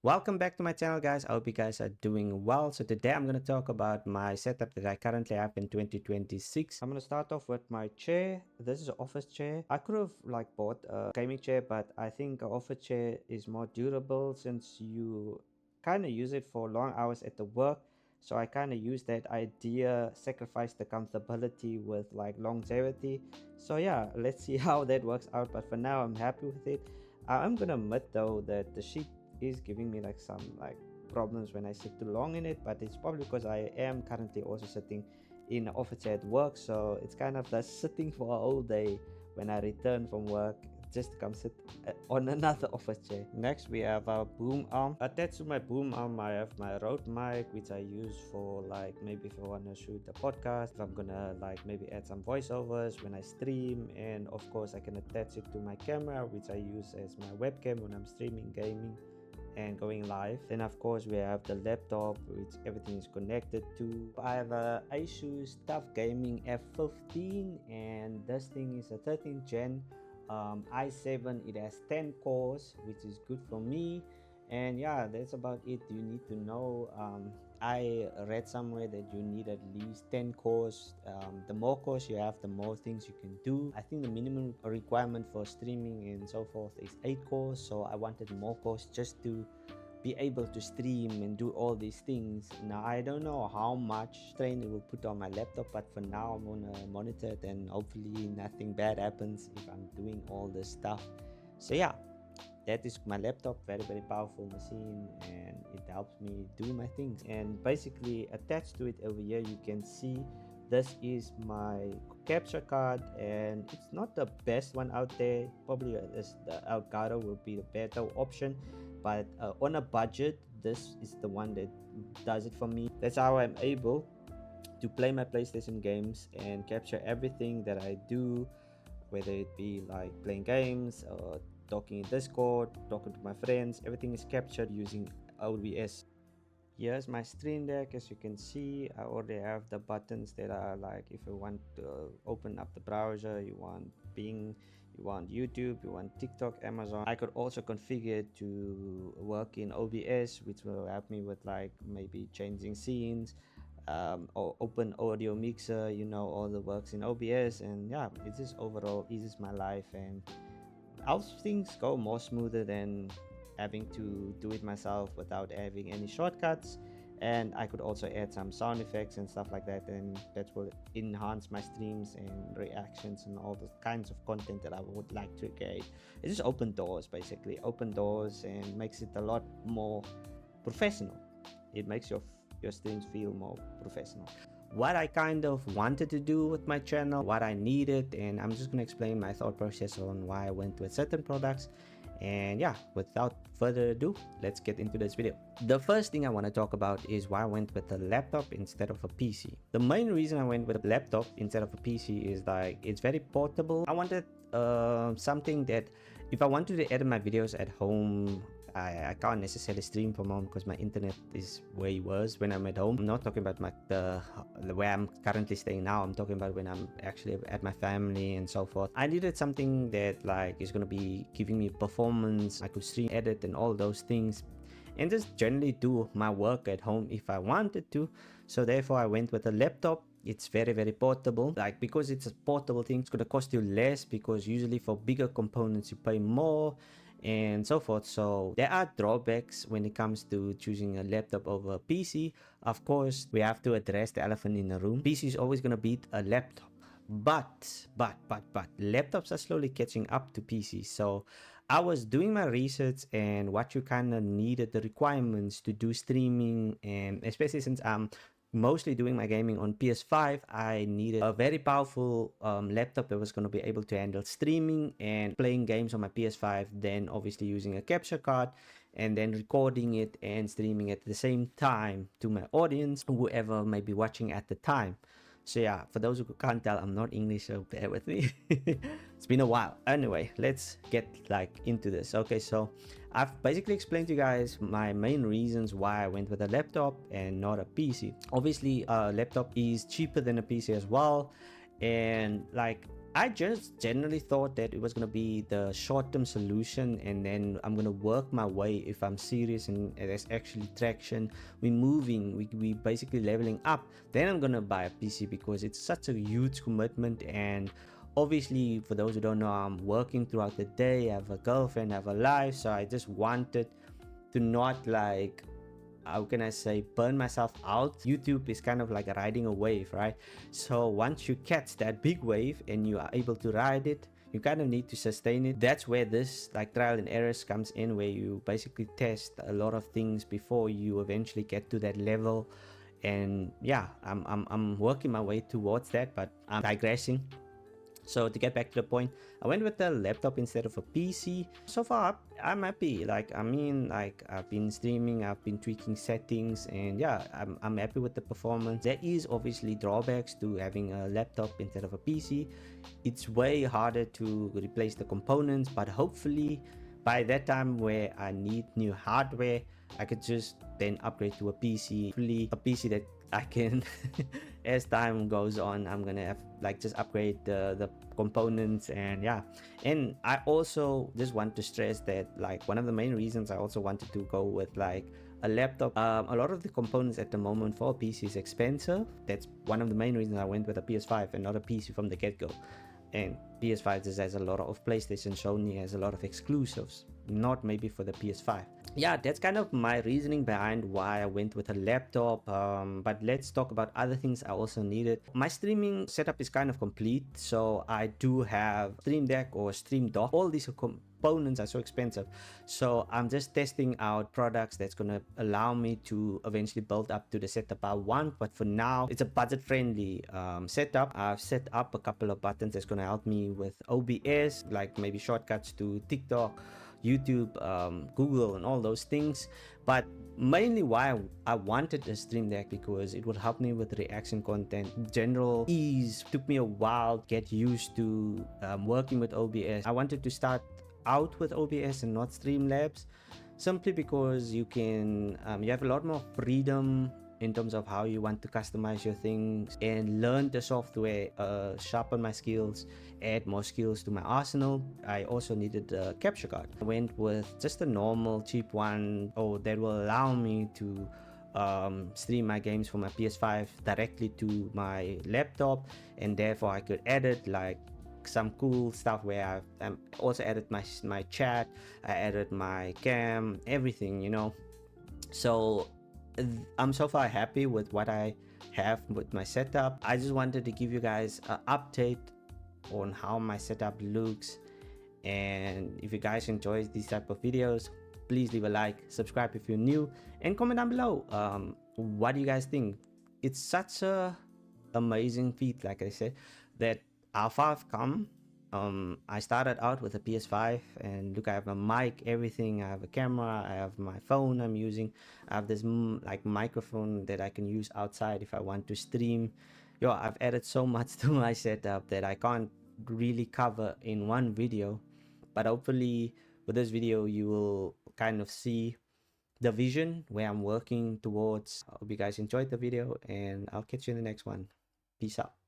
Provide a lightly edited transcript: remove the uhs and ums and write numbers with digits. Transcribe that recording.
Welcome back to my channel, guys. I hope you guys are doing well. So today I'm going to talk about my setup that I currently have in 2026. I'm going to start off with my chair. This is an office chair. I could have bought a gaming chair, but I think an office chair is more durable since you kind of use it for long hours at the work. So I kind of use that idea, sacrifice the comfortability with longevity. So yeah, let's see how that works out. But for now, I'm happy with it. I'm gonna admit though that the sheet is giving me some problems when I sit too long in it, but it's probably because I am currently also sitting in an office at work, so it's kind of just sitting for a whole day when I return from work just to come sit on another office chair. Next we have our boom arm. Attached to my boom arm I have my Rode mic, which I use for maybe if I want to shoot a podcast, if I'm gonna maybe add some voiceovers when I stream, and of course I can attach it to my camera, which I use as my webcam when I'm streaming gaming and going live. Then of course we have the laptop, which everything is connected to. I have a Asus TUF Gaming F15, and this thing is a 13th gen i7. It has 10 cores, which is good for me. And yeah, that's about it you need to know. I read somewhere that you need at least 10 cores. The more cores you have, the more things you can do. I think the minimum requirement for streaming and so forth is 8 cores, so I wanted more cores just to be able to stream and do all these things. Now I don't know how much strain it will put on my laptop, but for now I'm gonna monitor it and hopefully nothing bad happens if I'm doing all this stuff. So yeah, that is my laptop. Very powerful machine, and it helps me do my things. And basically attached to it over here you can see this is my capture card, and it's not the best one out there. Probably the Elgato will be the better option, but on a budget this is the one that does it for me. That's how I'm able to play my PlayStation games and capture everything that I do, whether it be playing games or talking in Discord, talking to my friends. Everything is captured using OBS. Here's my stream deck. As you can see, I already have the buttons that are if you want to open up the browser, you want Bing, you want YouTube, you want TikTok, Amazon. I could also configure it to work in OBS, which will help me with maybe changing scenes, or open audio mixer, all the works in OBS. And yeah, it just overall eases my life, and helps things go more smoother than having to do it myself without having any shortcuts. And I could also add some sound effects and stuff like that, and that will enhance my streams and reactions and all the kinds of content that I would like to create. It just open doors, basically open doors, and makes it a lot more professional. It makes your streams feel more professional. What I kind of wanted to do with my channel, what I needed, and I'm just gonna explain my thought process on why I went with certain products. And yeah, without further ado, let's get into this video. The first thing I want to talk about is why I went with a laptop instead of a PC. The main reason I went with a laptop instead of a PC is it's very portable. I wanted something that if I wanted to edit my videos at home, I can't necessarily stream from home because my internet is way worse when I'm at home. I'm not talking about the where I'm currently staying now. I'm talking about when I'm actually at my family and so forth. I needed something that is going to be giving me performance. I could stream, edit, and all those things, and just generally do my work at home if I wanted to. So therefore I went with a laptop. It's very portable. Because it's a portable thing, it's going to cost you less, because usually for bigger components you pay more and so forth. So there are drawbacks when it comes to choosing a laptop over a PC. Of course, we have to address the elephant in the room. PC is always going to beat a laptop, but laptops are slowly catching up to PC. So I was doing my research, and what you kind of needed, the requirements to do streaming, and especially since I'm mostly doing my gaming on PS5, I needed a very powerful laptop that was going to be able to handle streaming and playing games on my PS5, then obviously using a capture card, and then recording it and streaming at the same time to my audience, whoever may be watching at the time. So yeah, for those who can't tell, I'm not English, so bear with me. It's been a while. Anyway, let's get into this. Okay, so I've basically explained to you guys my main reasons why I went with a laptop and not a PC. Obviously, a laptop is cheaper than a PC as well. And like, I just generally thought that it was going to be the short-term solution, and then I'm going to work my way. If I'm serious and there's actually traction, we're moving, we basically leveling up, then I'm going to buy a PC, because it's such a huge commitment. And obviously, for those who don't know, I'm working throughout the day, I have a girlfriend, I have a life, so I just wanted to not, like, how can I say, burn myself out. YouTube is kind of like riding a wave, right? So once you catch that big wave and you are able to ride it, you kind of need to sustain it. That's where this like trial and errors comes in, where you basically test a lot of things before you eventually get to that level. And yeah, I'm working my way towards that, but I'm digressing. So to get back to the point, I went with the laptop instead of a PC. So far, I'm happy. Like, I mean, like, I've been streaming, I've been tweaking settings, and yeah, I'm happy with the performance. There is obviously drawbacks to having a laptop instead of a PC. It's way harder to replace the components, but hopefully by that time where I need new hardware, I could just then upgrade to a PC. Hopefully a PC that I can as time goes on, I'm gonna have like just upgrade the components. And yeah, and I also just want to stress that, like, one of the main reasons I also wanted to go with like a laptop, a lot of the components at the moment for a PC is expensive. That's one of the main reasons I went with a PS5 and not a PC from the get-go. And PS5 just has a lot of PlayStation, Sony has a lot of exclusives, not maybe for the PS5. Yeah, that's kind of my reasoning behind why I went with a laptop. But let's talk about other things I also needed. My streaming setup is kind of complete, so I do have Stream Deck or Stream Dock. All these components are so expensive, so I'm just testing out products that's gonna allow me to eventually build up to the setup I want. But for now, it's a budget-friendly setup. I've set up a couple of buttons that's gonna help me with OBS, like maybe shortcuts to TikTok, YouTube, Google, and all those things. But mainly why I wanted a Stream Deck, because it would help me with reaction content. General ease took me a while to get used to working with OBS. I wanted to start out with OBS and not Streamlabs, simply because you can you have a lot more freedom in terms of how you want to customize your things and learn the software, sharpen my skills, add more skills to my arsenal. I also needed a capture card. I went with just a normal cheap one, that will allow me to stream my games from my PS5 directly to my laptop, and therefore I could edit like some cool stuff where I've also added my chat, I added my cam, everything, you know. So I'm so far happy with what I have with my setup. I just wanted to give you guys an update on how my setup looks. And if you guys enjoy these type of videos, please leave a like, subscribe if you're new, and comment down below. What do you guys think? It's such a amazing feat, like I said, that how far I've come. I started out with a PS5, and look, I have a mic, everything. I have a camera, I have my phone I'm using, I have this like microphone that I can use outside if I want to stream. Yo, I've added so much to my setup that I can't really cover in one video, but hopefully with this video you will kind of see the vision where I'm working towards. I hope you guys enjoyed the video, and I'll catch you in the next one. Peace out.